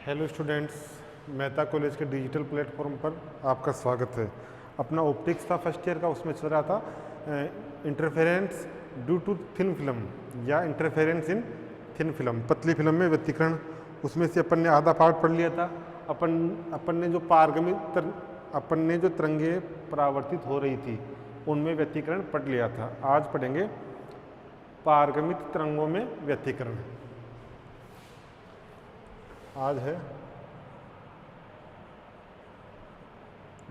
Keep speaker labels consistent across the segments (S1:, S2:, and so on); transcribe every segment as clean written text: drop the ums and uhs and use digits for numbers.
S1: Hello students, Mehta college के digital platform पर आपका स्वागत है। अपना ऑप्टिक्स था फर्स्ट ईयर का, उसमें चल रहा था interference due to thin film या इंटरफेरेंस इन थिन फिल्म, पतली फिल्म में व्यतिकरण। उसमें से अपन ने आधा पार्ट पढ़ लिया था। अपन ने जो तरंगे परावर्तित हो रही थी उनमें व्यतिकरण पढ़ लिया था। आज पढ़ेंगे पारगमित तरंगों में व्यतिकरण। आज है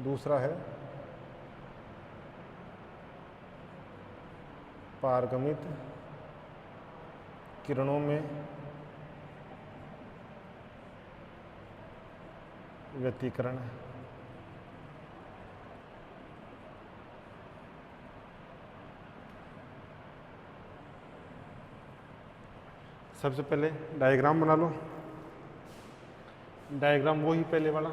S1: दूसरा है पारगमित किरणों में व्यतिकरण। सबसे पहले डायग्राम बना लो। डायग्राम वो ही पहले वाला।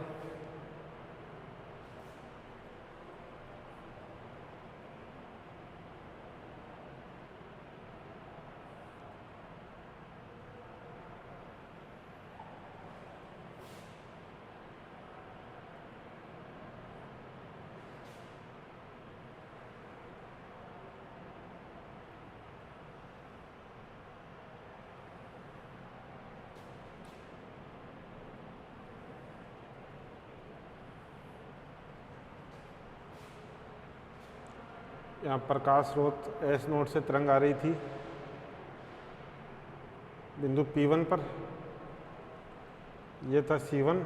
S1: यहाँ प्रकाश स्रोत एस नोड से तरंग आ रही थी बिंदु P1 पर। ये था C1,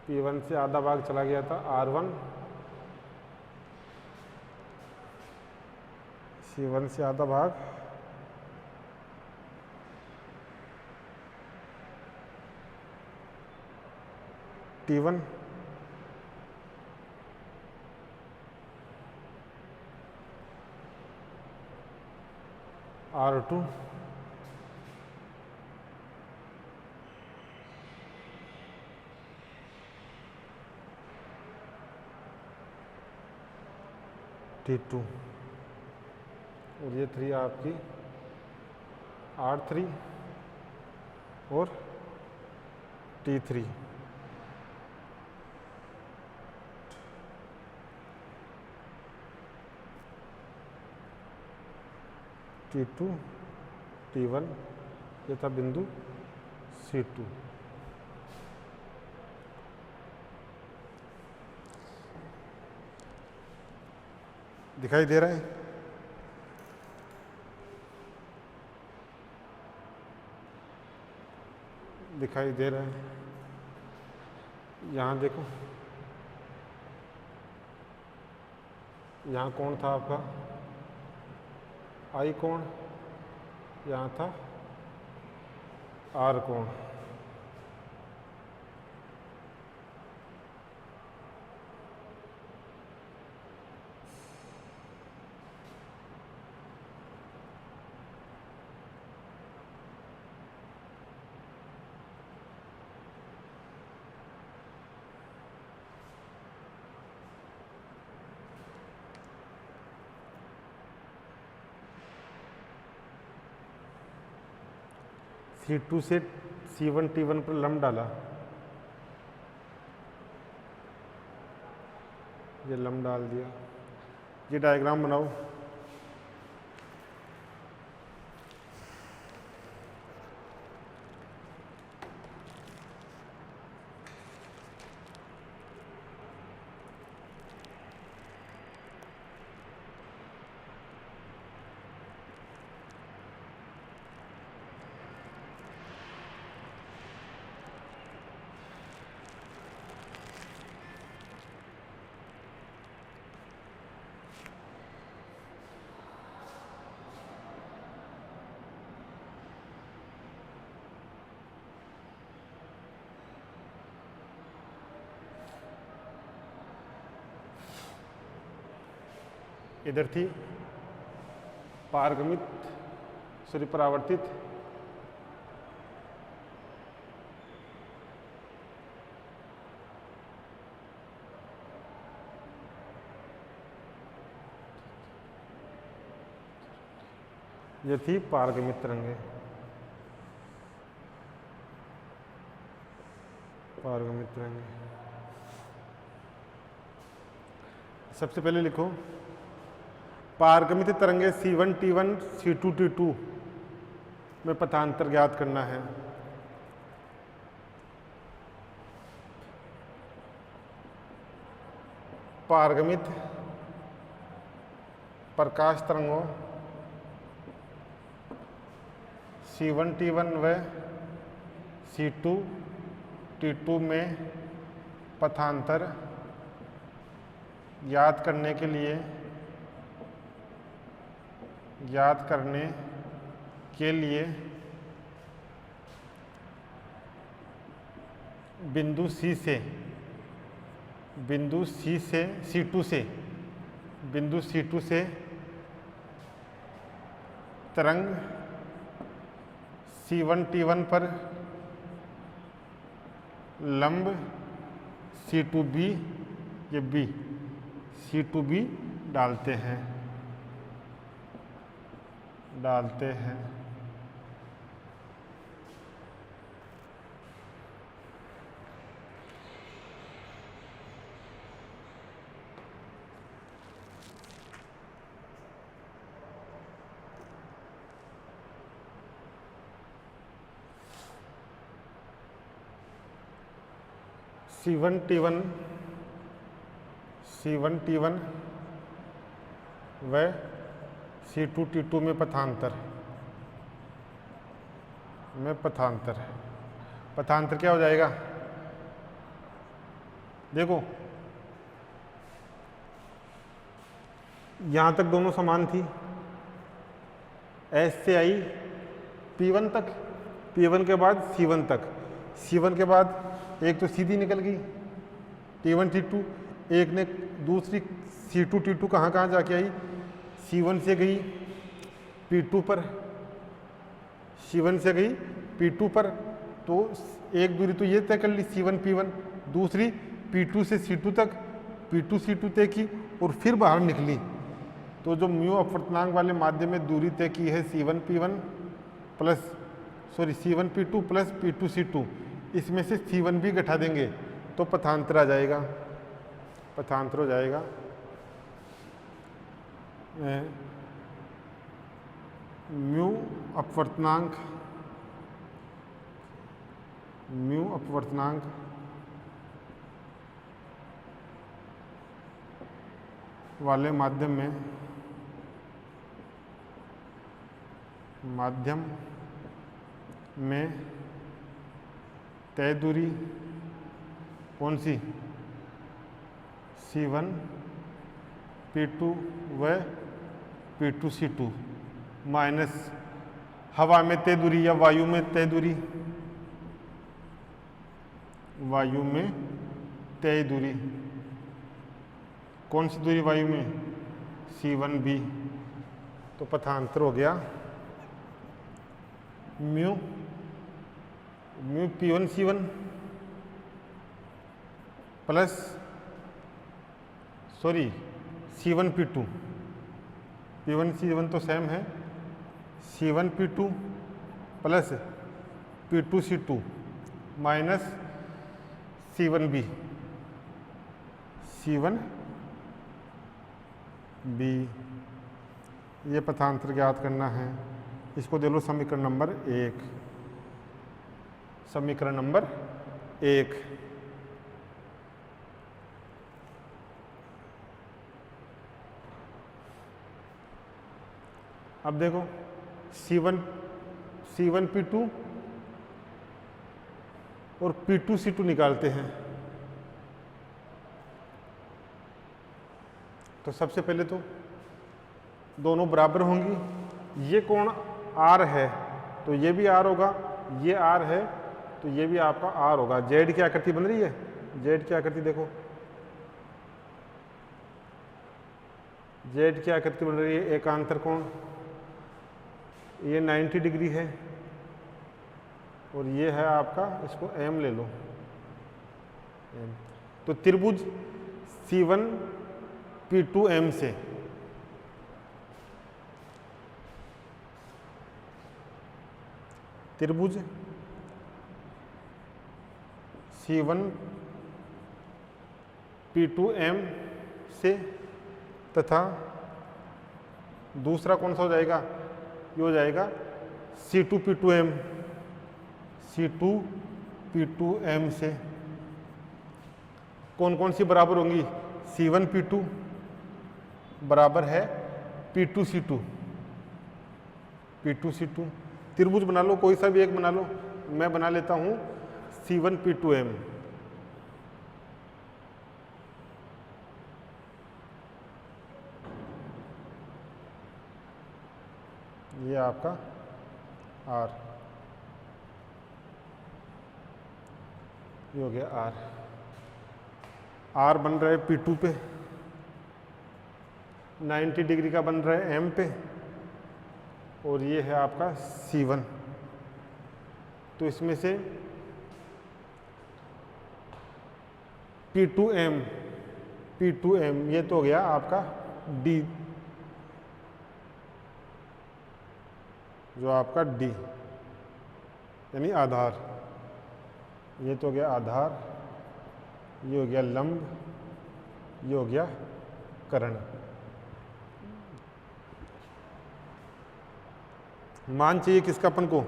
S1: P1 से आधा भाग चला गया था R1, C1 से आधा भाग T1, R2, T2 और ये 3 आपकी R3 और T3। T2, T1, ये था बिंदु C2। दिखाई दे रहा है? दिखाई दे रहा है। यहाँ देखो, यहाँ कौन था आपका आई कोण, यहाँ था आर कोण। C2 से C1 T1 पर लंब डाला, ये लंब डाल दिया। ये डायग्राम बनाओ। इधर थी पारगमित सॉरी परावर्तित ये थी पारगमित तरंगे। पारगमित तरंगे सबसे पहले लिखो पारगमित तरंगे C1 T1 C2 T2 में पथांतर ज्ञात करना है। पारगमित प्रकाश तरंगों C1 T1 व C2 T2 में पथांतर ज्ञात करने के लिए बिंदु C से तरंग C1 T1 पर लंब C2B ये B C2B डालते हैं C1 T1 व C2 T2 में पथांतर क्या हो जाएगा? देखो यहां तक दोनों समान थी, S से आई P1 तक, P1 के बाद C1 तक, C1 के बाद एक तो सीधी निकल गई T1 T2, एक ने दूसरी C2 T2 कहाँ जाके आई, C1 से गई P2 पर, C1 से गई P2 पर, तो एक दूरी तो ये तय कर ली C1 P1, दूसरी P2 से C2 तक, P2 C2 तय की और फिर बाहर निकली। तो जो म्यू अपवर्तनांक वाले माध्यम में दूरी तय की है C1 P2 plus P2 C2, इसमें से C1 भी घटा देंगे तो पथांतर आ जाएगा, पथांतर हो जाएगा म्यू अपवर्तनांक वाले माध्यम में तय दूरी कौन सी, C1 P2 व P2 C2 माइनस हवा में तय दूरी या वायु में तय दूरी, वायु में तय दूरी कौन सी दूरी वायु में, C1B, तो पथांतर हो गया mu P1 C1 plus C1 P2, P1 C1 तो सेम है, C1 P2 plus P2 C2 minus C1B ये पथांतर ज्ञात करना है। इसको दे लो समीकरण नंबर 1, समीकरण नंबर 1। अब देखो C1 P2 और P2 C2 निकालते हैं। तो सबसे पहले तो दोनों बराबर होंगी, ये कोण R है तो ये भी R होगा, ये R है तो ये भी आपका R होगा। Z की आकृति बन रही है, Z की आकृति देखो, जेड की आकृति बन रही है, एकांतर कोण ये 90 डिग्री है और ये है आपका, इसको एम ले लो एम। तो त्रिभुज C1 P2M से त्रिभुज C1 P2M से तथा दूसरा कौन सा हो जाएगा, ये हो जाएगा C2 P2M, C2 P2M से कौन कौन सी बराबर होंगी, C1 P2 बराबर है P2 C2, P2 C2। त्रिभुज बना लो, कोई सा भी एक बना लो, मैं बना लेता हूं C1 P2M। ये आपका R, ये हो गया R। R बन रहा है P2 पे, 90 डिग्री का बन रहा है M पे, और ये है आपका C1। तो इसमें से P2M ये तो हो गया आपका D, जो आपका D यानी आधार, ये तो हो गया आधार, ये हो गया लंब, ये हो गया कर्ण। मान चाहिए किसका अपन को,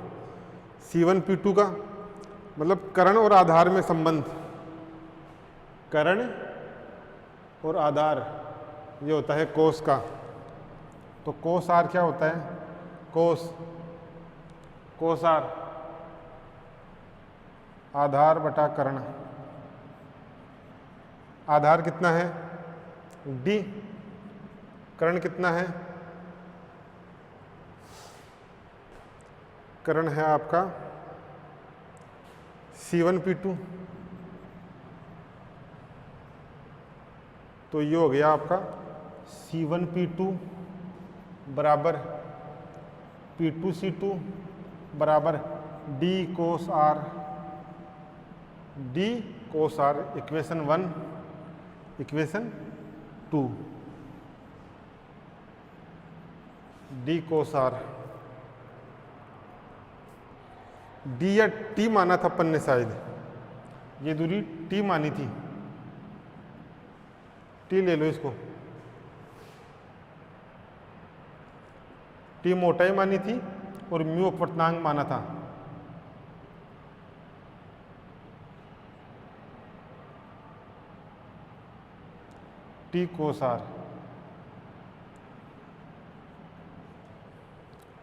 S1: C1 P2 का, मतलब कर्ण और आधार में संबंध, कर्ण और आधार ये होता है कोस का। तो कोस R क्या होता है, कोस R आधार बटा कर्ण। आधार कितना है D, कर्ण कितना है, कर्ण है आपका C1 P2। तो ये हो गया आपका C1 P2 बराबर P2 C2 बराबर D cos R, D cos R, equation 1, equation 2, D cos R। D या T माना था अपन ने शायद, ये दूरी T मानी थी, T ले लो इसको, T मोटाई मानी थी और म्यू अपवर्तनांक माना था। T cos R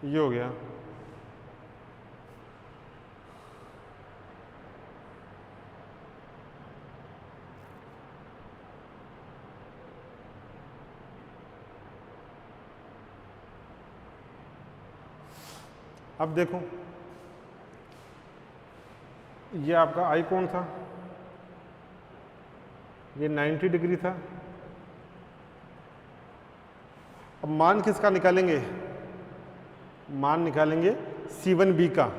S1: ये हो गया। अब देखो ये आपका आई कोण था, ये 90 डिग्री था। अब मान किसका निकालेंगे, मान निकालेंगे C1B का,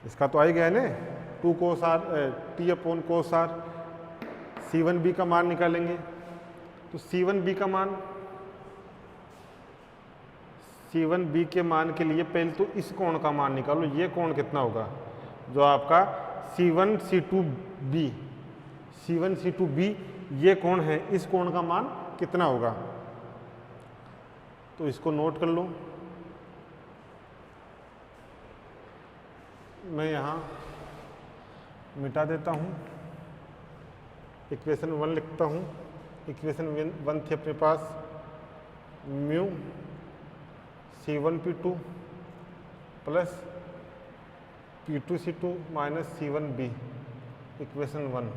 S1: इसका तो आ ही गया ना 2 cos R T upon cos R। C1B का मान निकालेंगे, तो C1B का मान, C1B के मान के लिए पहले तो इस कोण का मान निकालो, ये कोण कितना होगा, जो आपका C1 C2B, C1 C2B ये कोण है, इस कोण का मान कितना होगा, तो इसको नोट कर लो। मैं यहाँ मिटा देता हूँ, इक्वेशन 1 लिखता हूँ। इक्वेशन 1 थी अपने पास mu C1 P2 plus P2 C2 minus C1B, equation 1।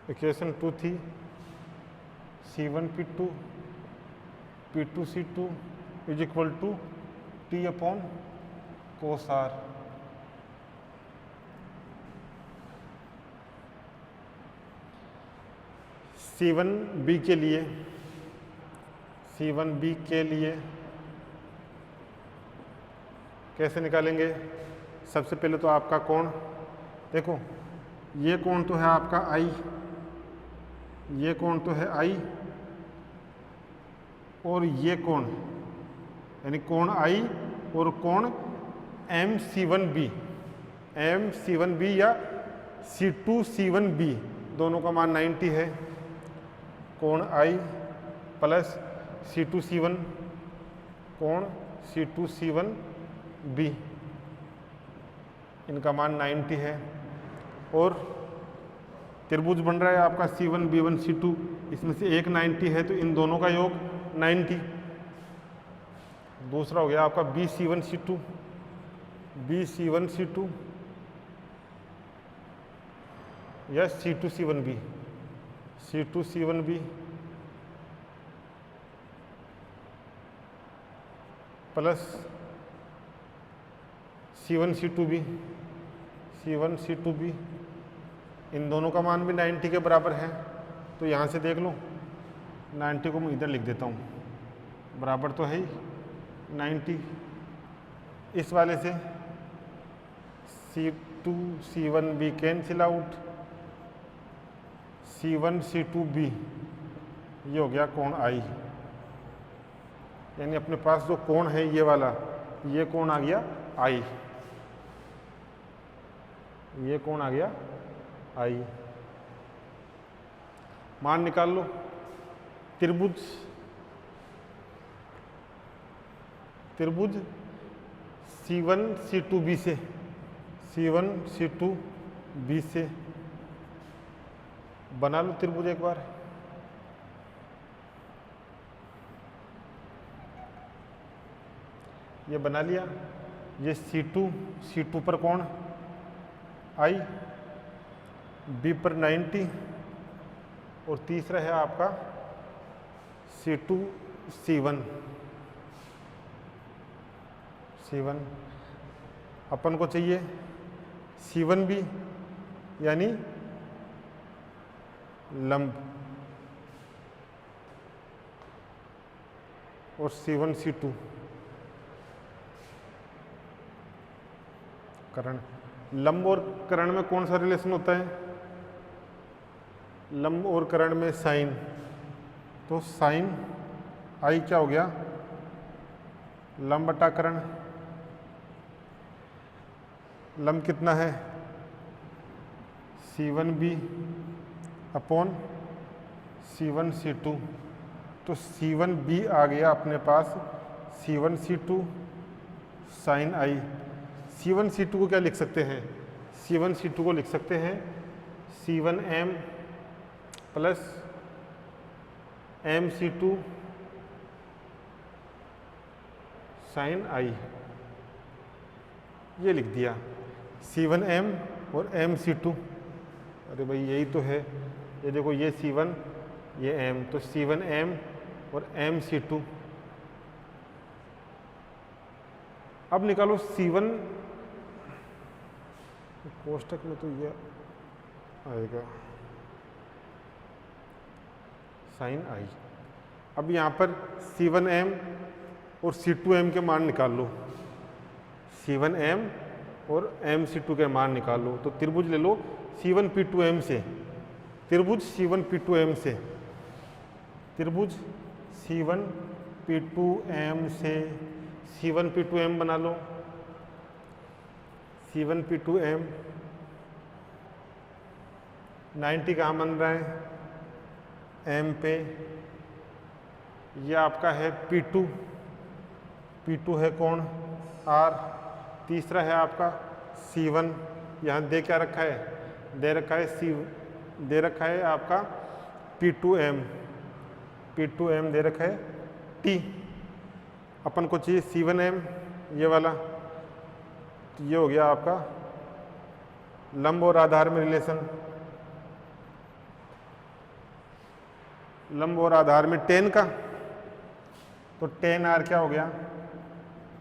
S1: Equation 2 थी C1 P2 P2 C2 is equal to T upon cos R। C1B के लिए, C1B के लिए कैसे निकालेंगे? सबसे पहले तो आपका कोण देखो, ये कोण तो है आपका I, ये कोण तो है I, और ये कोण यानी कोण I और कोण MC1B, MC1B या C2C1B दोनों का मान 90 है। कोण I प्लस C2C1 कोण C2C1B इनका मान 90 है। और त्रिभुज बन रहा है आपका C1B1C2, इसमें से एक 90 है तो इन दोनों का योग 90। दूसरा हो गया आपका BC1C2, BC1C2 या C2C1B, C2C1B plus C1C2B, C1C2B इन दोनों का मान भी 90 के बराबर है। तो यहाँ से देख लो 90 को मैं इधर लिख देता हूँ, बराबर तो है ही 90। इस वाले से C2C1B कैंसिल आउट, C1C2B ये हो गया कोण I, यानी अपने पास जो कोण है ये वाला, ये कोण आ गया I, ये कोण आ गया I। मान निकाल लो। त्रिभुज C1C2B से, C1C2B से बना लो त्रिभुज एक बार। ये बना लिया। ये C2 पर कोण I, B पर 90 और तीसरा है आपका C2C1 अपन को चाहिए C1B यानी लंब और C1C2 कर्ण। लंब और कर्ण में कौन सा रिलेशन होता है? लंब और कर्ण में साइन, तो साइन I क्या हो गया? लंब बटा कर्ण। लंब कितना है? C1B अपॉन C1C2, तो C1B आ गया अपने पास C1C2 साइन I। C1C2 को क्या लिख सकते हैं? C1C2 को लिख सकते हैं C1M plus MC2 sign I, ये लिख दिया C1M और MC2। अरे भाई यही तो है, ये देखो ये C1 ये M, तो C1M और MC2। अब निकालो C1, कोष्टक में तो ये आएगा साइन I। अब यहाँ पर C1M और C2M के मान निकाल लो, C1M और MC2 के मान निकाल लो। तो त्रिभुज ले लो C1P2M से, त्रिभुज C1P2M से, त्रिभुज C1P2M से C1P2M बना लो। C1P2M 90 कहाँ बन रहा है? M पे। यह आपका है P2, P2 है कौन? R। तीसरा है आपका C1, यहाँ दे क्या रखा है? दे रखा है दे रखा है आपका P2M, P2M दे रखा है T। अपन को चाहिए C1M ये वाला, तो ये हो गया आपका लंब और आधार में रिलेशन। लंब और आधार में tan का, तो tan R क्या हो गया?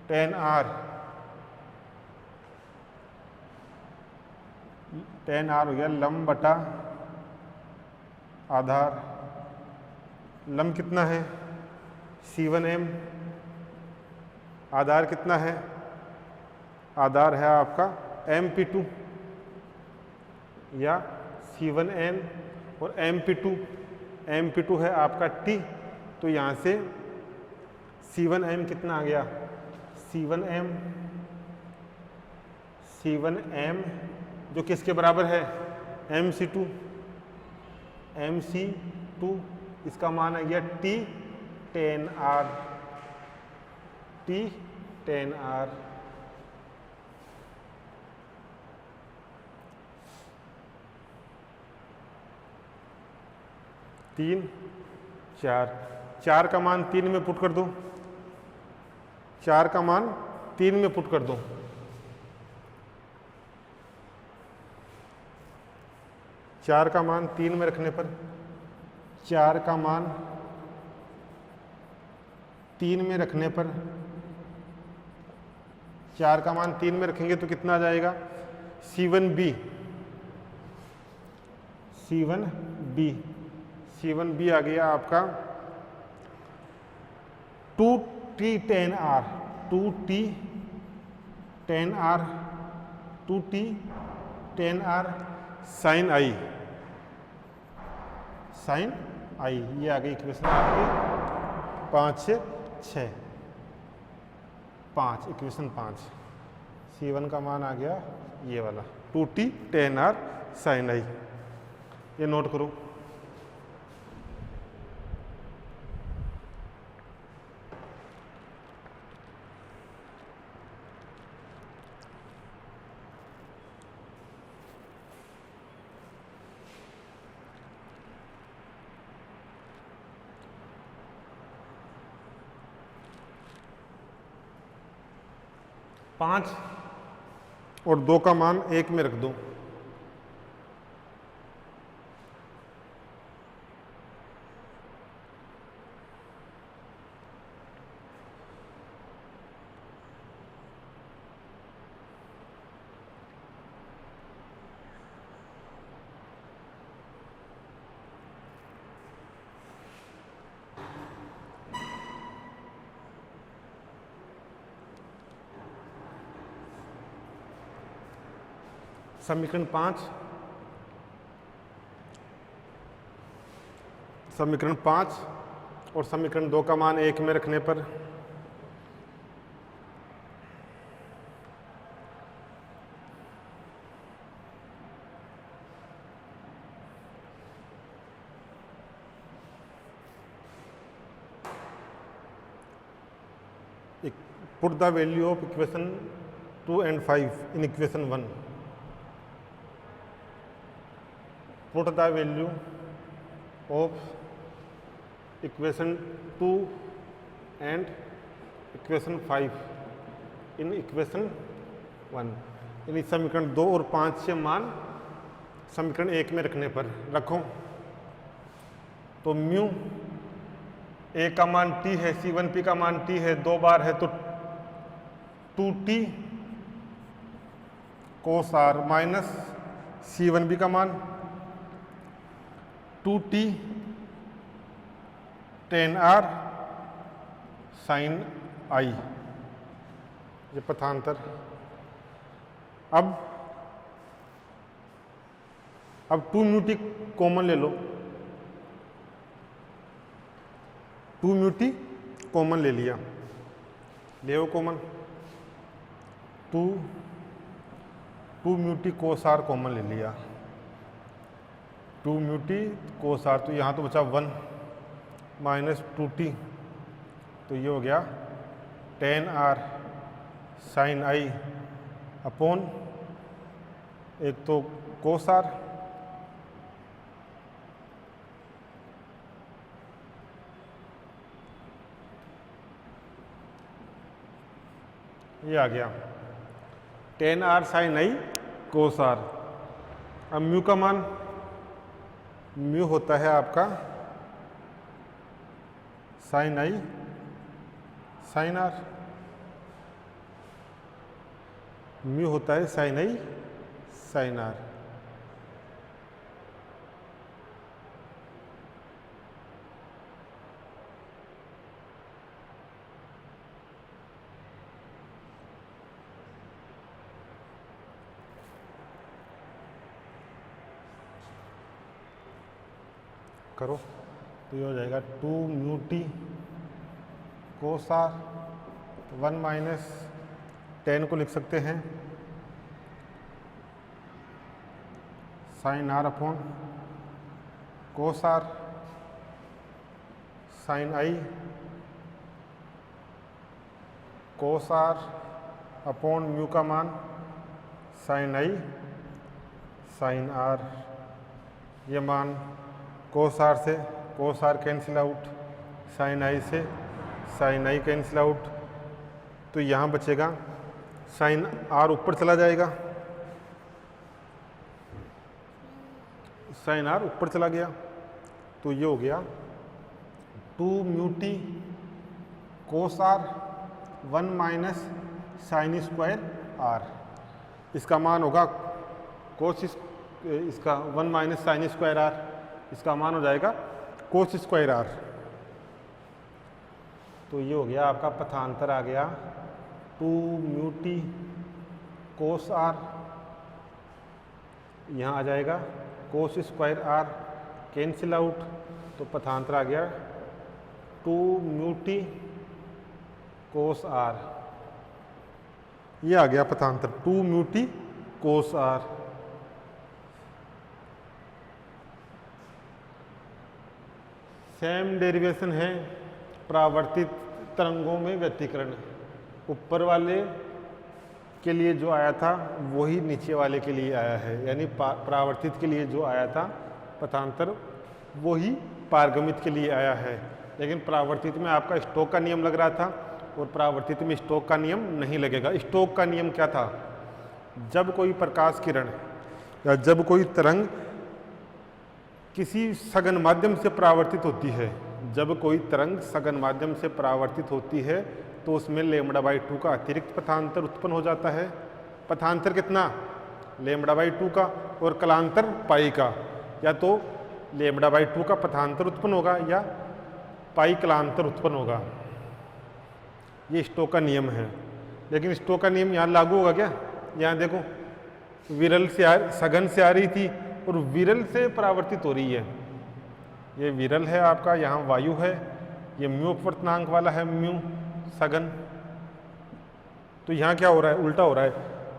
S1: tan R हो गया लंब बटा आधार। लंब कितना है C1m, आधार कितना है, आधार है आपका MP2 या C1n और MP2 है आपका T। तो यहाँ से C1m कितना आ गया, C1m जो किसके बराबर है, MC2, इसका मान आ गया T10R, T10R। तीन चार का मान 3 में पुट कर दो, 4 का मान 3 में पुट कर दो, 4 का मान 3 में रखने पर, 4 का मान 3 में रखने पर, 4 का मान 3 में रखेंगे तो कितना आ जाएगा, C1b आ गया आपका 2T10R, 2T10R साइन आई, ये आ गई इक्वेशन आपकी 5 से 6, 5 इक्वेशन 5। C1 का मान आ गया ये वाला 2T10R साइन आई, ये नोट करो। पाँच और 2 का मान 1 में रख दो, समीकरण 5 और समीकरण 2 का मान 1 में रखने पर put the value of equation 2 and 5 in equation 1, put the value of equation 2 and equation 5 in equation 1। यानी समीकरण 2 और 5 से मान समीकरण 1 में रखने पर रखो तो म्यू ए का मान t है, C1p का मान t है, 2 बार है तो 2t cos r minus C1b का मान 2T 10R साइन आई, ये पथांतर। अब 2 म्यूटी कॉमन ले लो, 2 म्यूटी कॉमन ले लिया, ले वो कॉमन, 2 म्यूटी कोस आर कॉमन ले लिया, 2 म्यूटी कोस आर, तो यहाँ तो बचा 1 माइनस 2T, तो ये हो गया 10R साइन आई अपॉन एक तो कोस आर, ये आ गया 10R sine i cos r. अब म्यू का मान, म्यू होता है आपका sine i sine r, mu होता है साइन आई साइन आर। करो तो ये हो जाएगा 2 mu T cos r, 1 minus ten को लिख सकते हैं sine r upon cos r sine i cos r upon mu का मान साइन आई साइन आर। ये मान कोस आर से cos R cancel out, sine I से साइन आई कैंसिल आउट, तो यहाँ बचेगा साइन आर ऊपर चला जाएगा, साइन आर ऊपर चला गया, तो ये हो गया 2 mu T cos r 1 minus sine square r. इसका मान होगा कोस इसका 1 माइनस साइन स्क्वायर आर, इसका मान हो जाएगा कोस स्क्वायर आर। तो ये हो गया आपका पथांतर आ गया 2 म्यू टी कोस आर, यहाँ आ जाएगा cos square r cancel out, तो पथांतर आ गया 2 म्यू टी कोस आर। ये आ गया पथांतर 2 mu T cos are. Same derivation है परावर्तित तरंगों में व्यतिकरण। ऊपर वाले के लिए जो आया था वही नीचे वाले के लिए आया है, यानी परावर्तित के लिए जो आया था पथांतर वही पारगमित के लिए आया है। लेकिन परावर्तित में आपका स्टोक का नियम लग रहा था और परावर्तित में स्टोक का नियम नहीं लगेगा। स्टोक का नियम क्या था? जब कोई प्रकाश किरण या जब कोई तरंग किसी सघन माध्यम से परावर्तित होती है, जब कोई तरंग सघन माध्यम से परावर्तित होती है तो उसमें λ/2 का अतिरिक्त पथांतर उत्पन्न हो जाता है। पथांतर कितना? λ/2 का, और कलांतर पाई का। या तो λ/2 का पथांतर उत्पन्न होगा या पाई कलांतर उत्पन्न होगा। ये स्टोक का नियम है। लेकिन स्टोक का नियम यहाँ लागू होगा क्या? यहाँ देखो, विरल से सघन से आ रही थी और विरल से परावर्तित हो रही है। ये विरल है आपका, यहाँ वायु है, ये म्यू अपवर्तनांक वाला है, म्यू सघन। तो यहाँ क्या हो रहा है? उल्टा हो रहा है।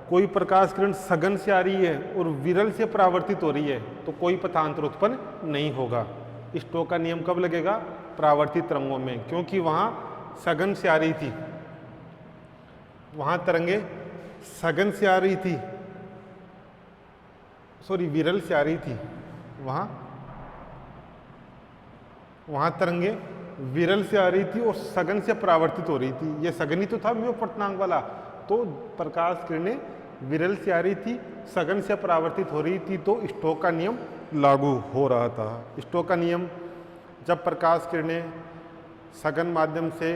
S1: कोई प्रकाश किरण सघन से आ रही है और विरल से परावर्तित हो रही है तो कोई पथांतर उत्पन्न नहीं होगा। स्टोक का नियम कब लगेगा? परावर्तित तरंगों में, क्योंकि वहाँ सघन से आ रही थी, वहाँ तरंगे सघन से आ रही थी, सॉरी विरल से आ रही थी, वहाँ तरंगे विरल से आ रही थी और सघन से परावर्तित हो रही थी। ये सघन ही तो था म्यू अपवर्तनांक वाला। तो प्रकाश किरणें विरल से आ रही थी, सघन से परावर्तित हो रही थी, तो स्टोक का नियम लागू हो रहा था। स्टोक का नियम, जब प्रकाश किरणें सघन माध्यम से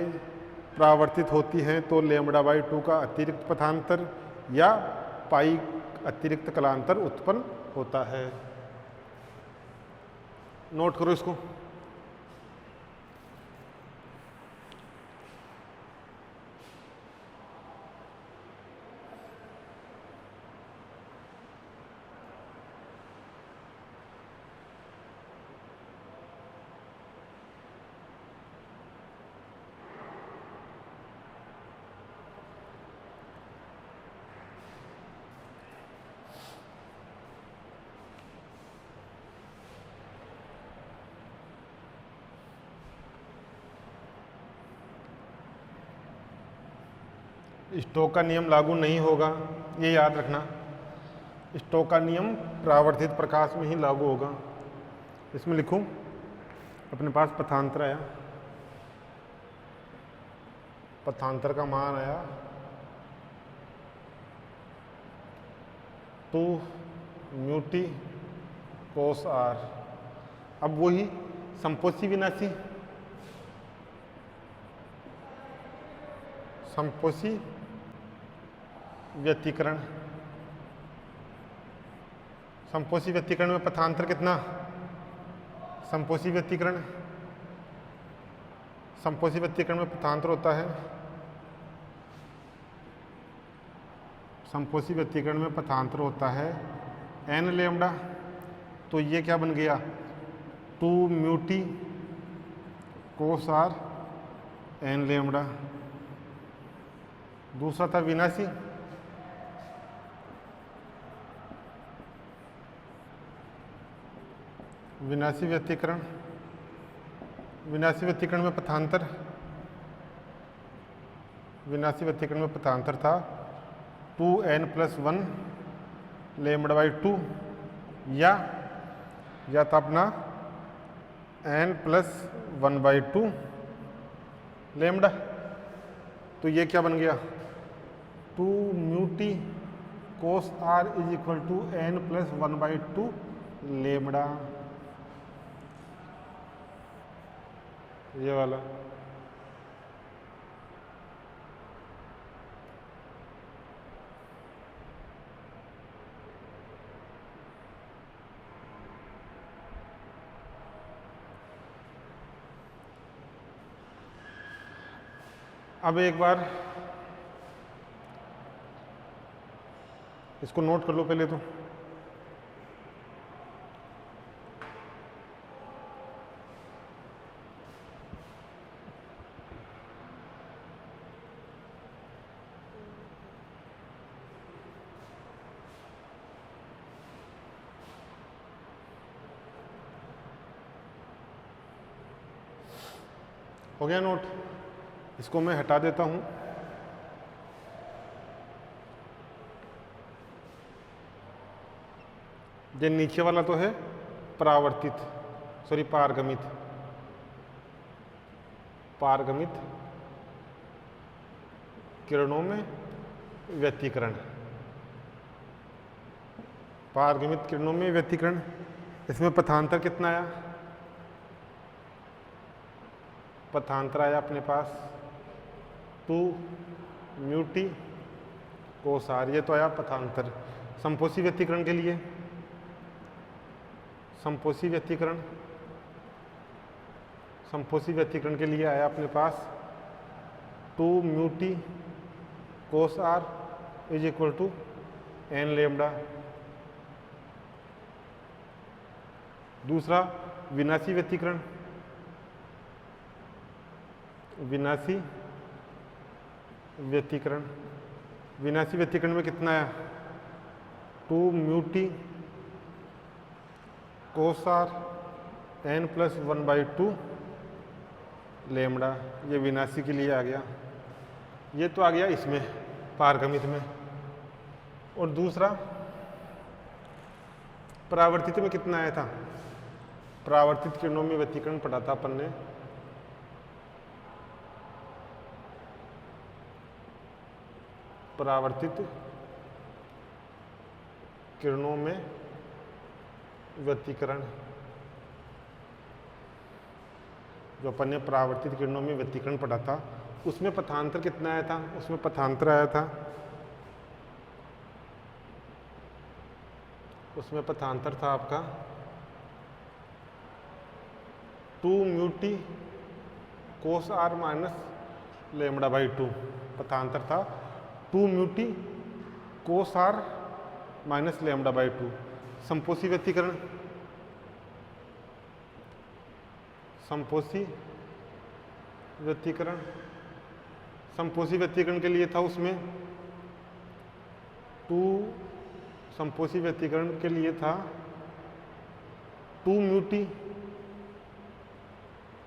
S1: परावर्तित होती हैं तो λ/2 का अतिरिक्त पथांतर या पाई अतिरिक्त कलांतर उत्पन्न होता है। नोट करो इसको। स्टोक का नियम लागू नहीं होगा, ये याद रखना। स्टोक का नियम परावर्तित प्रकाश में ही लागू होगा। इसमें लिखूं, अपने पास पथांतर आया, पथांतर का मान आया 2 म्यू टी कोस आर। अब वही संपोषी विनाशी, संपोषी व्यतिकरण। संपोषी व्यतिकरण में पथांतर कितना? संपोषी व्यतिकरण, संपोषी व्यतिकरण में पथांतर होता है, संपोषी व्यतिकरण में पथांतर होता है n λ। तो ये क्या बन गया? 2 mu T cos r n lambda. दूसरा था विनाशी, विनाशी व्यतिकरण, विनाशी व्यतिकरण में पथांतर, विनाशी व्यतिकरण में पथांतर था 2n+1 λ/2 या था अपना n+1/2 लेमड़ा। तो ये क्या बन गया 2 mu T cos r is equal to n+1/2 lambda, ये वाला। अब एक बार इसको नोट कर लो पहले तो। हो गया नोट? इसको मैं हटा देता हूं। ये नीचे वाला तो है परावर्तित, सॉरी पारगमित, पारगमित किरणों में व्यतिकरण, पारगमित किरणों में व्यतिकरण। इसमें पथांतर कितना आया? पथांतर आया अपने पास 2 म्यू टी कोस आर, ये तो आया पथांतर। संपोषी व्यतिकरण के लिए, संपोषी व्यतिकरण, संपोषी व्यतिकरण के लिए आया अपने पास 2 mu T cos r is equal to n lambda. दूसरा विनाशी व्यतिकरण, विनाशी व्यतिकरण, विनाशी व्यतिकरण में कितना आया 2 mu T cos r n+1/2 lambda, ये विनाशी के लिए आ गया। ये तो आ गया इसमें पारगमित में। और दूसरा परावर्तित में कितना आया था? परावर्तित किरणों में व्यतिकरण पढ़ा था अपन ने, परावर्तित किरणों में व्यतिकरण, जो अपन ने परावर्तित किरणों में व्यतिकरण पढ़ा था, उसमें पथांतर कितना आया था? उसमें पथांतर आया था, उसमें पथांतर था आपका 2 mu T cos R minus λ/2। पथांतर था 2 mu T cos R minus λ/2। संपोषी व्यतिकरण, संपोषी व्यतिकरण, संपोषी व्यतिकरण के लिए था उसमें 2, संपोषी व्यतिकरण के लिए था 2 mu T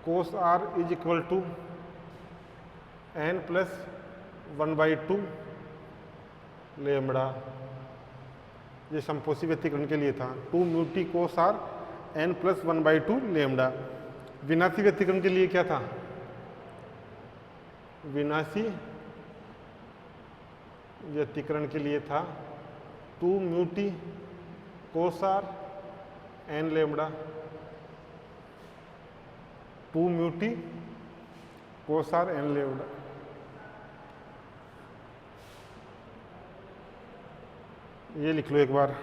S1: cos r is equal to n+1/2 lambda. ये संपोषी व्यतिकरण के लिए था 2 mu T cos r n+1/2 lambda. विनाशी व्यतिकरण के लिए क्या था? विनाशी व्यतिकरण के लिए था 2 mu T cos are n lambda, 2 mu T cos are n lambda. ये लिख लो एक बार।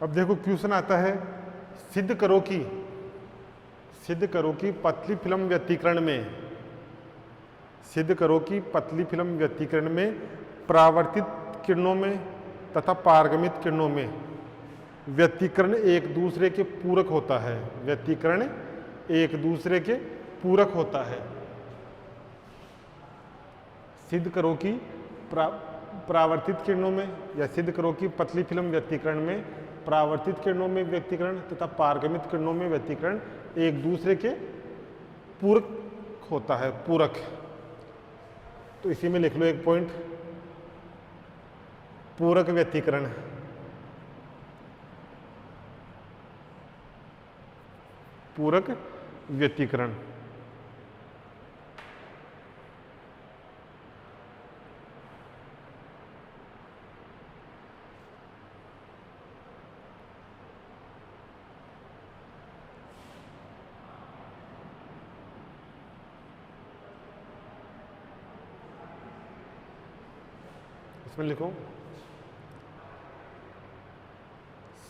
S1: अब देखो क्वेश्चन आता है, सिद्ध करो कि पतली फिल्म व्यतिकरण में, सिद्ध करो कि पतली फिल्म व्यतिकरण में परावर्तित किरणों में तथा पारगमित किरणों में व्यतिकरण एक दूसरे के पूरक होता है। व्यतिकरण एक दूसरे के पूरक होता है। सिद्ध करो कि परावर्तित किरणों में, या सिद्ध करो कि पतली फिल्म व्यतिकरण में परावर्तित किरणों में व्यतिकरण तथा पारगमित किरणों में व्यतिकरण एक दूसरे के पूरक होता है। पूरक, तो इसी में लिख लो एक पॉइंट, पूरक व्यतिकरण। पूरक व्यतिकरण। इसमें लिखो,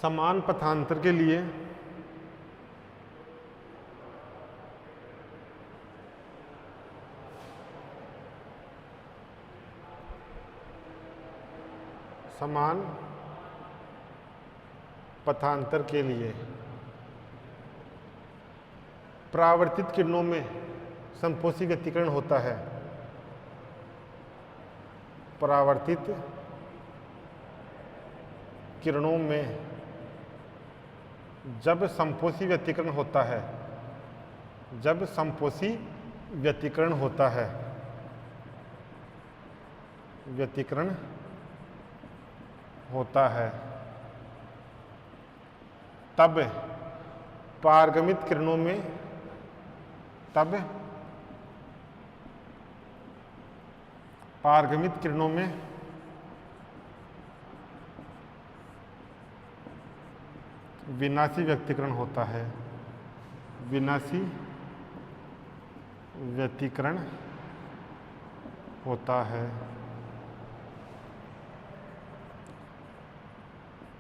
S1: समान पथांतर के लिए समान पथांतर के लिए परावर्तित किरणों में संपोषी व्यतिकरण होता है। परावर्तित किरणों में जब संपोषी व्यतिकरण होता है, जब संपोषी व्यतिकरण होता है, व्यतिकरण होता है, तब पारगमित किरणों में, तब पारगमित किरणों में विनाशी व्यतिकरण होता है। विनाशी व्यतिकरण होता है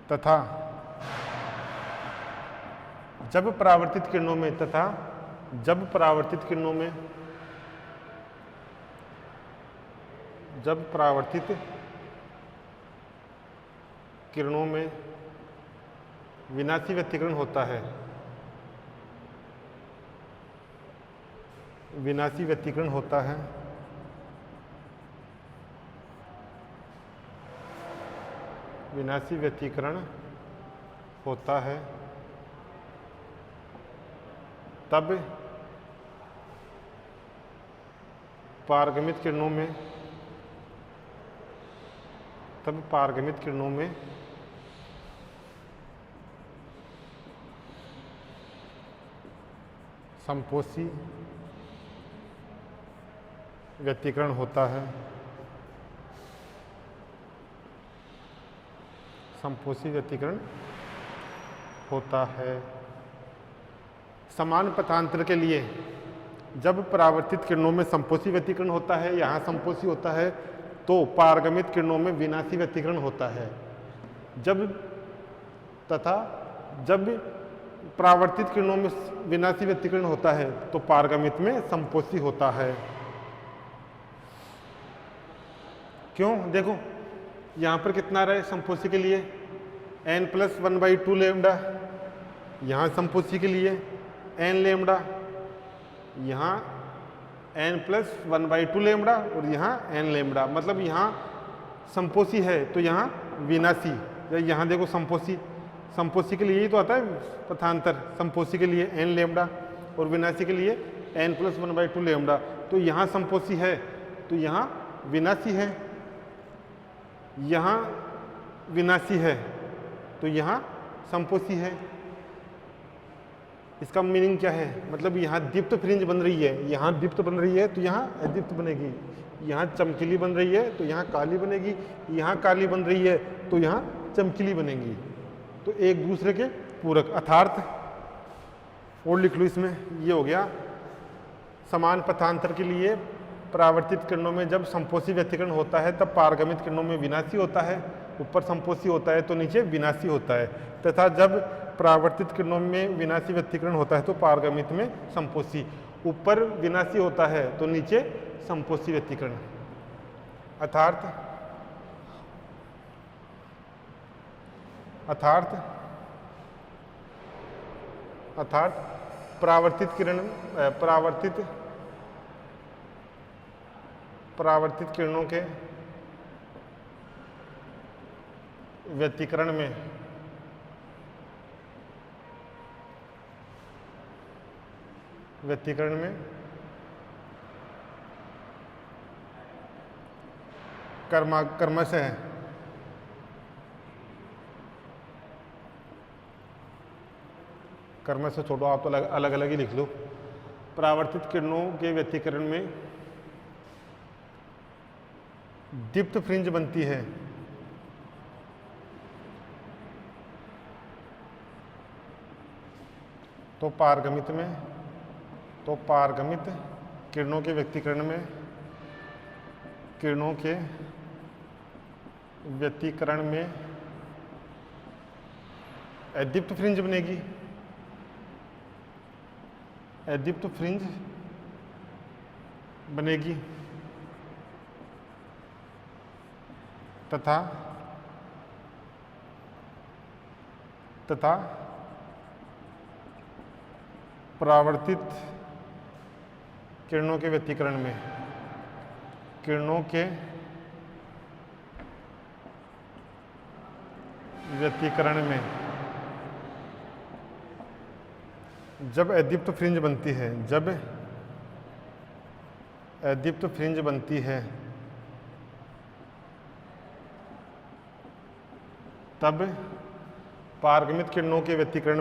S1: तथा जब परावर्तित किरणों में, तथा जब परावर्तित किरणों में, जब परावर्तित किरणों में विनाशी व्यतिकरण होता है, विनाशी व्यतिकरण होता है, विनाशी व्यतिकरण होता है, तब पारगमित किरणों में, तब पारगमित किरणों में संपोषी व्यतिकरण होता है, संपोषी व्यतिकरण होता है। समान पथांतर के लिए जब परावर्तित किरणों में संपोषी व्यतिकरण होता है, यहाँ संपोषी होता है, तो पारगमित किरणों में विनाशी व्यतिकरण होता है। जब तथा जब परावर्तित किरणों में विनाशी व्यतिकरण होता है तो पारगमित में संपोषी होता है। क्यों? देखो यहाँ पर कितना रहे संपोषी के लिए n+1/2 लेमडा, यहाँ संपोषी के लिए n लेमडा, यहाँ n+1/2 लेमडा और यहाँ n लेमडा। मतलब यहाँ संपोषी है तो यहाँ विनाशी, या यहाँ देखो संपोषी, संपोषी के लिए ही तो आता है पथांतर, संपोषी के लिए n लेमडा और विनाशी के लिए n+1/2 लेमडा। तो यहाँ संपोषी है तो यहाँ विनाशी है, यहाँ विनाशी है तो यहाँ संपोषी है। इसका मीनिंग क्या है? मतलब यहाँ दीप्त फ्रिंज बन रही है, यहाँ दीप्त बन रही है तो यहाँ अदीप्त बनेगी, यहाँ चमकीली बन रही है तो यहाँ काली बनेगी, यहाँ काली बन रही है तो यहाँ चमकीली बनेगी। तो एक दूसरे के पूरक, अर्थात और लिख लो इसमें, ये हो गया समान पथांतर के लिए परावर्तित किरणों में जब संपोषी व्यतिकरण होता है तब पारगमित किरणों में विनाशी होता है, ऊपर संपोषी होता है तो नीचे विनाशी होता है, तथा जब परावर्तित किरणों में विनाशी व्यतिकरण होता है तो पारगमित में संपोषी। ऊपर विनाशी होता है तो नीचे संपोषी व्यतिकरण। अर्थात परावर्तित किरणों के व्यतिकरण में क्रमशः छोड़ो, आप तो अलग अलग ही लिख लो। परावर्तित किरणों के व्यतिकरण में दीप्त फ्रिंज बनती है, तो पारगमित किरणों के व्यतिकरण में अदीप्त फ्रिंज बनेगी। तथा परावर्तित किरणों के व्यतिकरण में जब अदीप्त फ्रिंज बनती है तब पारगमित किरणों के व्यतिकरण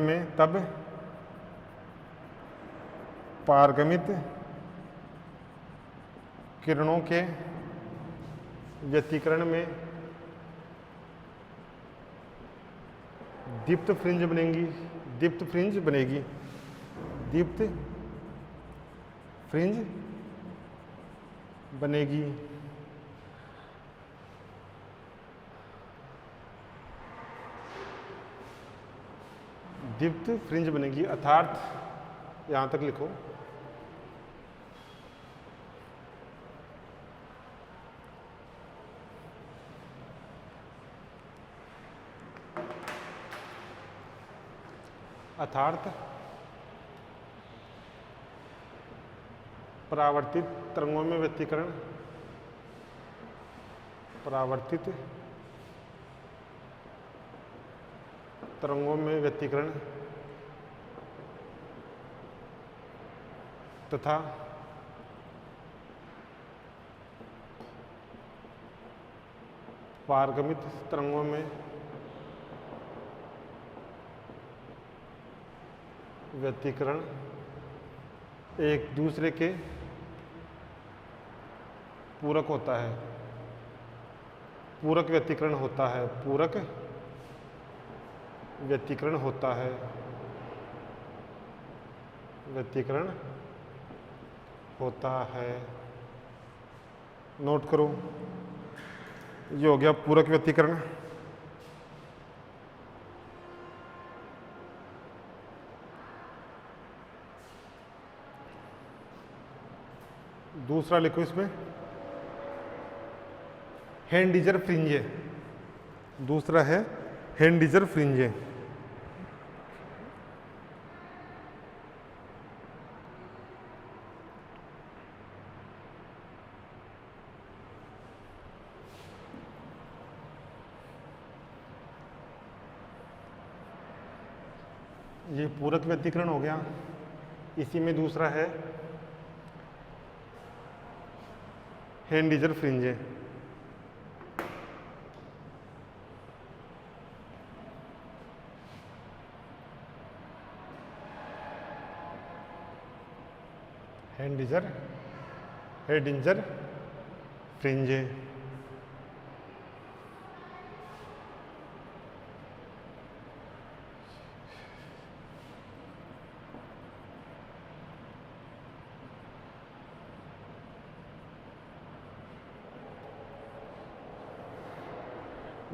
S1: में दीप्त फ्रिंज बनेगी। दीप्त फ्रिंज बनेगी अर्थात यहां तक लिखो। अर्थात परावर्तित तरंगों में व्यतिकरण तथा पारगमित तरंगों में व्यतिकरण एक दूसरे के पूरक होता है, पूरक व्यतिकरण होता है। नोट करो, ये हो गया पूरक व्यतिकरण। दूसरा लिखो इसमें हेंडिजर फ्रिंजे। दूसरा है हेंडिजर फ्रिंजे। ये पूरक व्यतिकरण हो गया। इसी में दूसरा है हेंडिजर फ्रिंजे। हेंडिजर फ्रिंजे।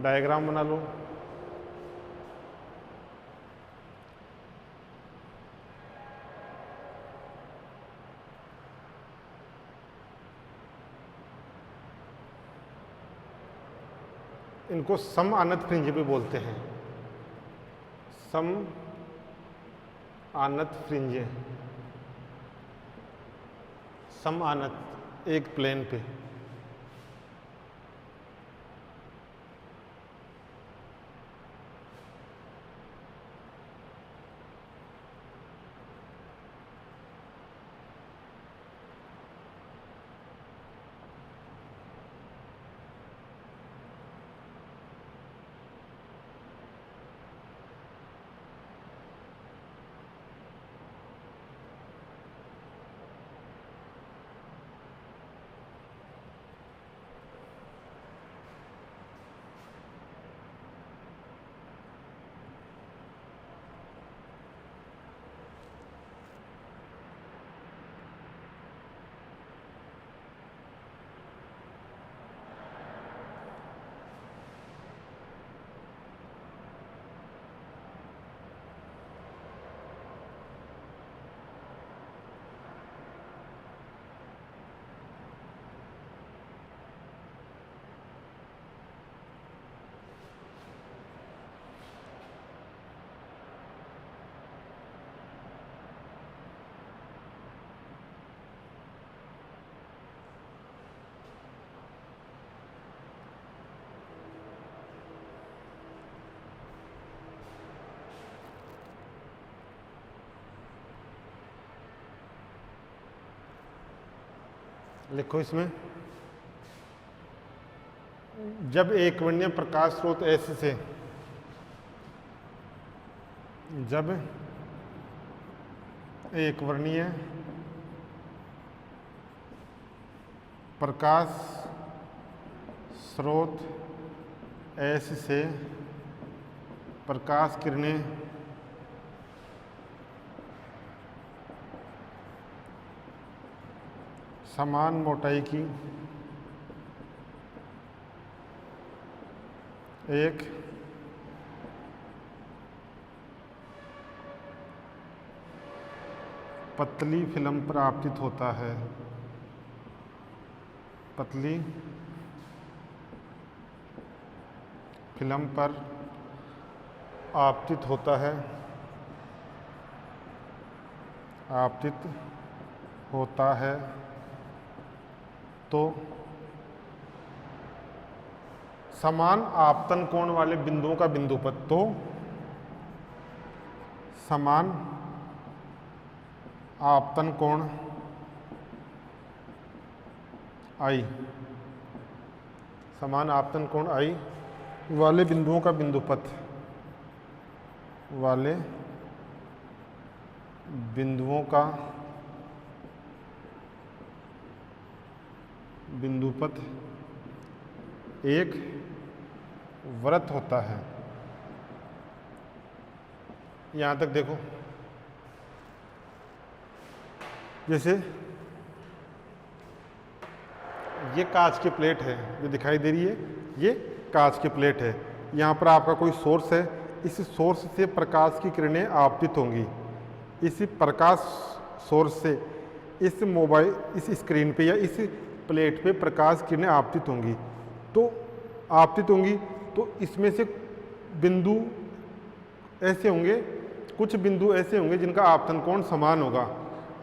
S1: डायग्राम बना लो। इनको सम आनत फ्रिंज भी बोलते हैं, सम आनत फ्रिंज, सम आनत एक प्लेन पे। लिखो इसमें, जब एक वर्णीय प्रकाश स्रोत एस से, जब एक वर्णीय प्रकाश स्रोत एस से प्रकाश किरणें समान मोटाई की एक पतली फिल्म पर आपतित होता है, पतली फिल्म पर आपतित होता है, आपतित होता है, तो समान आपतन कोण वाले बिंदुओं का बिंदुपत, तो समान आपतन कोण आई, समान आपतन कोण आई वाले बिंदुओं का बिंदुपत, वाले बिंदुओं का बिंदुपत एक वृत्त होता है। यहां तक देखो, जैसे ये कांच की प्लेट है जो दिखाई दे रही है, ये कांच की प्लेट है। यहाँ पर आपका कोई सोर्स है, इस सोर्स से प्रकाश की किरणें आपतित होंगी, इसी प्रकाश सोर्स से इस मोबाइल, इस स्क्रीन पे या इस प्लेट पे प्रकाश किरणें आपतित होंगी। तो आपतित होंगी तो इसमें से बिंदु ऐसे होंगे, कुछ बिंदु ऐसे होंगे जिनका आपतन कोण समान होगा।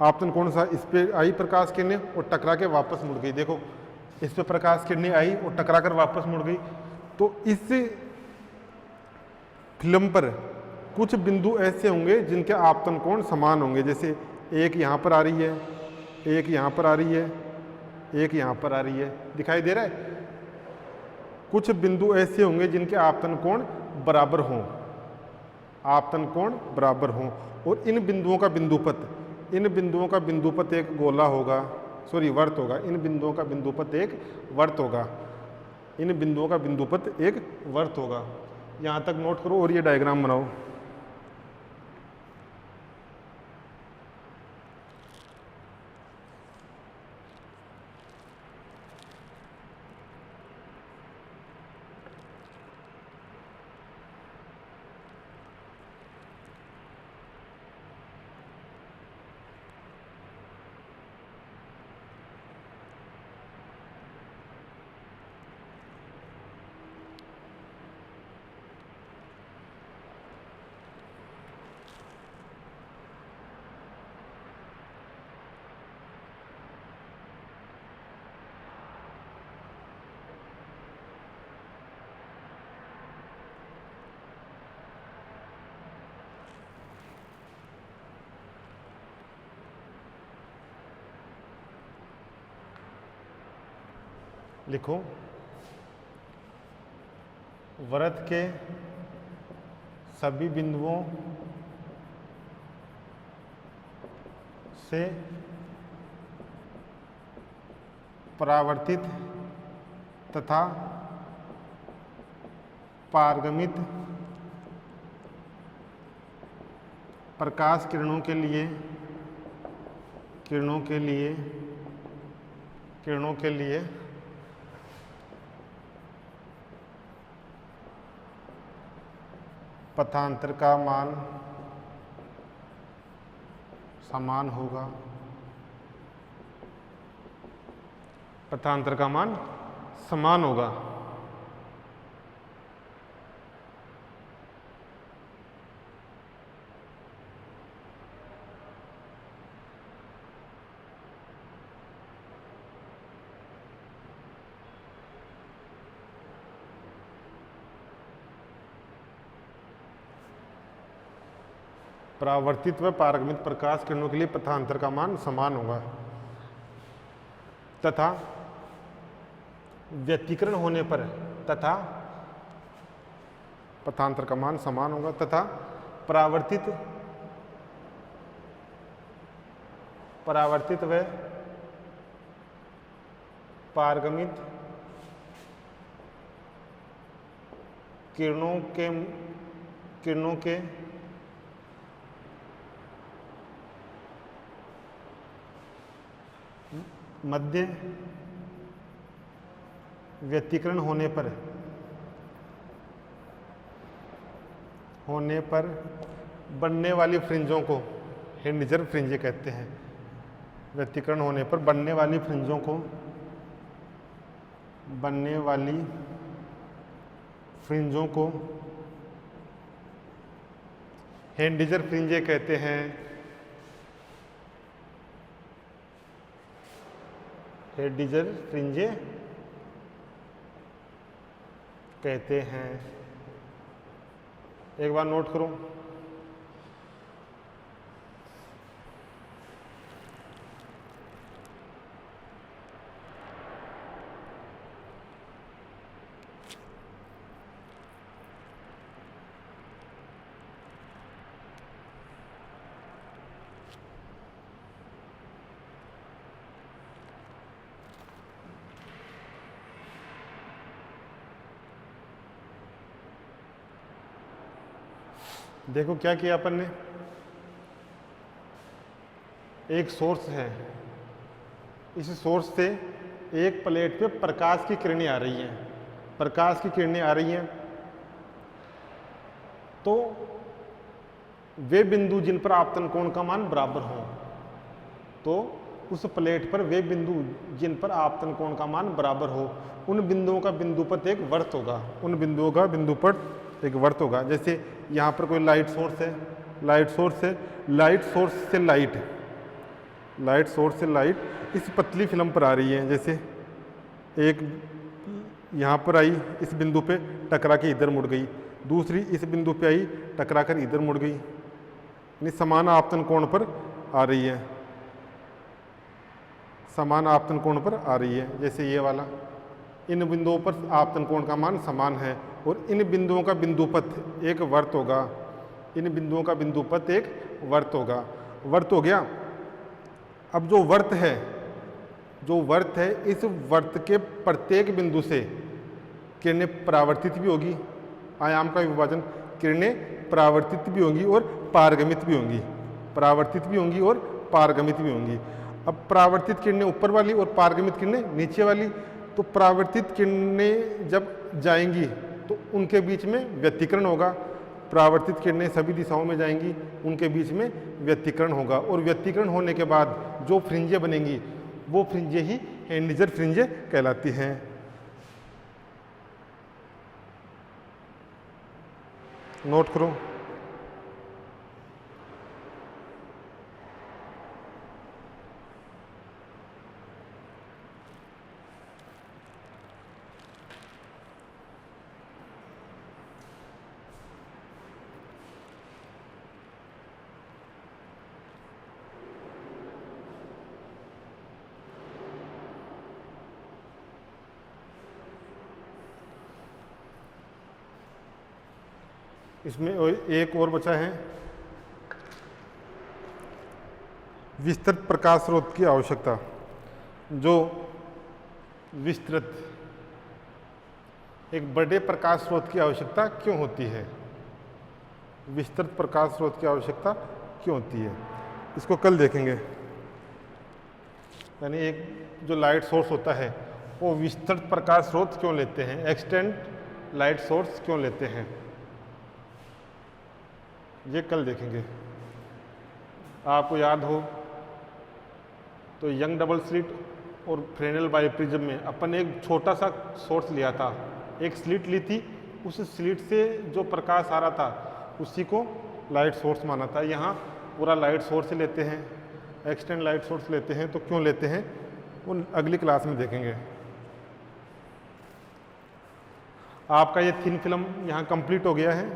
S1: आपतन कोण सा, इस पे आई प्रकाश किरणें और टकरा के वापस मुड़ गई। देखो, इस पे प्रकाश किरणें आई और टकरा कर वापस मुड़ गई। तो इस फिल्म पर कुछ बिंदु ऐसे होंगे जिनके आपतन कोण समान होंगे। जैसे एक यहाँ पर आ रही है, एक यहाँ पर आ रही है, एक यहाँ पर आ रही है, दिखाई दे रहा है। कुछ बिंदु ऐसे होंगे जिनके आपतन कोण बराबर हों, आपतन कोण बराबर हों, और इन बिंदुओं का बिंदुपत, इन बिंदुओं का बिंदुपत एक गोला होगा, सॉरी वर्त होगा। इन बिंदुओं का बिंदुपत एक वर्त होगा, इन बिंदुओं का बिंदुपत एक वर्त होगा। यहाँ तक नोट करो और ये डायग्राम बनाओ। लिखो, वृत्त के सभी बिंदुओं से परावर्तित तथा पारगमित प्रकाश किरणों के लिए पथांतर का मान समान होगा। पथांतर का मान समान होगा। परावर्तित व पारगमित प्रकाश किरणों के लिए पथांतर का मान समान होगा तथा व्यतिकरण होने पर पथांतर का मान समान होगा तथा परावर्तित व पारगमित किरणों के मध्य व्यतिकरण होने पर बनने वाली फ्रिंजों को हेंडिजर फ्रिंजें कहते हैं। व्यतिकरण होने पर बनने वाली फ्रिंजों को हेंडिजर फ्रिंजें कहते हैं। हेंडिजर फ्रिंजें कहते हैं। एक बार नोट करो, देखो क्या किया अपन ने। एक सोर्स है, इस सोर्स से एक प्लेट पे प्रकाश की किरणें आ रही हैं। प्रकाश की किरणें आ रही हैं तो वे बिंदु जिन पर आपतन कोण का मान बराबर हो, तो उस प्लेट पर वे बिंदु जिन पर आपतन कोण का मान बराबर हो, उन बिंदुओं का बिंदुपथ एक वर्त होगा। उन बिंदुओं का बिंदुपथ एक वर्त होगा। जैसे यहाँ पर कोई लाइट सोर्स है, लाइट सोर्स से लाइट इस पतली फिल्म पर आ रही है। जैसे एक यहाँ पर आई, इस बिंदु पे टकरा के इधर मुड़ गई, दूसरी इस बिंदु पे आई, टकरा कर इधर मुड़ गई, यानी समान आपतन कोण पर आ रही है, समान आपतन कोण पर आ रही है। जैसे ये वाला, इन बिंदुओं पर आपतन कोण का मान समान है और इन बिंदुओं का बिंदुपथ एक वर्त होगा। इन बिंदुओं का बिंदुपथ एक वर्त होगा। वर्त हो गया। अब जो वर्त है, इस वर्त के प्रत्येक बिंदु से किरणें परावर्तित भी होगी। आयाम का विभाजन, किरणें परावर्तित भी होंगी और पारगमित भी होंगी। परावर्तित भी होंगी और पारगमित भी होंगी। अब परावर्तित किरणें ऊपर वाली और पारगमित किरणें नीचे वाली। तो परावर्तित किरणें जब जाएंगी तो उनके बीच में व्यतिकरण होगा। परावर्तित किरणें सभी दिशाओं में जाएंगी, उनके बीच में व्यतिकरण होगा और व्यतिकरण होने के बाद जो फ्रिंजें बनेंगी वो फ्रिंजें ही हेंडिजर फ्रिंजें कहलाती हैं। नोट करो। इसमें एक और बचा है, विस्तृत प्रकाश स्रोत की आवश्यकता। जो विस्तृत, एक बड़े प्रकाश स्रोत की आवश्यकता क्यों होती है? विस्तृत प्रकाश स्रोत की आवश्यकता क्यों होती है, इसको कल देखेंगे। यानी एक जो लाइट सोर्स होता है वो विस्तृत प्रकाश स्रोत क्यों लेते हैं, एक्सटेंड लाइट सोर्स क्यों लेते हैं, ये कल देखेंगे। आपको याद हो तो यंग डबल स्लिट और फ्रेनेल बाइप्रिज्म में अपन एक छोटा सा सोर्स लिया था, एक स्लिट ली थी, उस स्लिट से जो प्रकाश आ रहा था उसी को लाइट सोर्स माना था। यहाँ पूरा लाइट सोर्स लेते हैं, एक्सटेंड लाइट सोर्स लेते हैं, तो क्यों लेते हैं वो अगली क्लास में देखेंगे। आपका ये थिन फिल्म यहाँ कंप्लीट हो गया है।